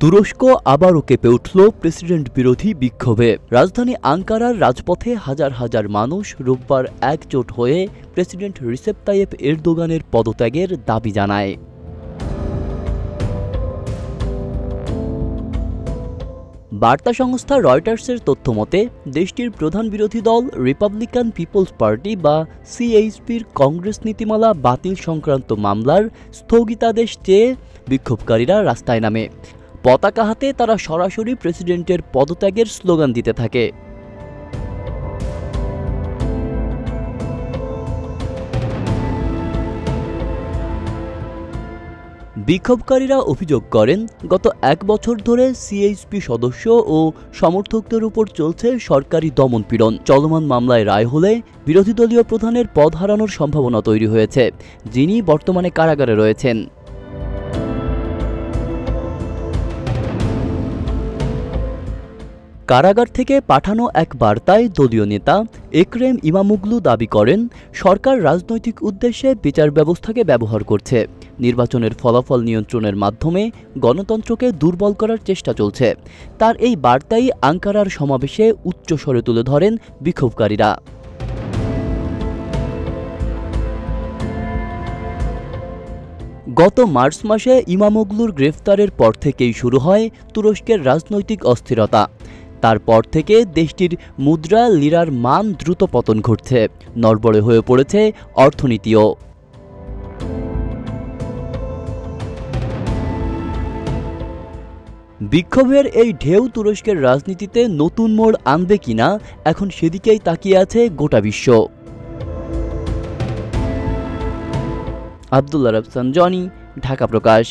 তুরস্ক আবারও কেঁপে উঠল প্রেসিডেন্ট বিরোধী বিক্ষোভে। রাজধানী আঙ্কারার রাজপথে হাজার হাজার মানুষ রোববার একজোট হয়ে প্রেসিডেন্ট রিসেপ তাইয়েপ এরদোগানের পদত্যাগের দাবি জানায়। বার্তা সংস্থা রয়টার্সের তথ্যমতে দেশটির প্রধান বিরোধী দল রিপাবলিকান পিপলস পার্টি বা সিএইচপির কংগ্রেস নীতিমালা বাতিল সংক্রান্ত মামলার স্থগিতাদেশ চেয়ে বিক্ষোভকারীরা রাস্তায় নামে। পতাকা হাতে তারা সরাসরি প্রেসিডেন্টের পদত্যাগের স্লোগান দিতে থাকে। বিক্ষোভকারীরা অভিযোগ করেন, গত এক বছর ধরে সিএইচপি সদস্য ও সমর্থকদের উপর চলছে সরকারি দমনপীড়ন। চলমান মামলায় রায় হলে বিরোধী দলীয় প্রধানের পদ হারানোর সম্ভাবনা তৈরি হয়েছে, যিনি বর্তমানে কারাগারে রয়েছেন। কারাগার থেকে পাঠানো এক বার্তায় দলীয় নেতা একরেম ইমামোগলু দাবি করেন, সরকার রাজনৈতিক উদ্দেশ্যে বিচার ব্যবস্থাকে ব্যবহার করছে। নির্বাচনের ফলাফল নিয়ন্ত্রণের মাধ্যমে গণতন্ত্রকে দুর্বল করার চেষ্টা চলছে। তার এই বার্তাই আঙ্কারার সমাবেশে উচ্চস্বরে তুলে ধরেন বিক্ষোভকারীরা। গত মার্চ মাসে ইমামোগলুর গ্রেফতারের পর থেকেই শুরু হয় তুরস্কের রাজনৈতিক অস্থিরতা। তারপর থেকে দেশটির মুদ্রা লিরার মান দ্রুত পতন ঘটছে, নড়বড়ে হয়ে পড়েছে অর্থনীতিও। বিক্ষোভের এই ঢেউ তুরস্কের রাজনীতিতে নতুন মোড় আনবে কিনা, এখন সেদিকেই তাকিয়ে আছে গোটা বিশ্ব। আব্দুল্লাহ রাফসান জনি, ঢাকা প্রকাশ।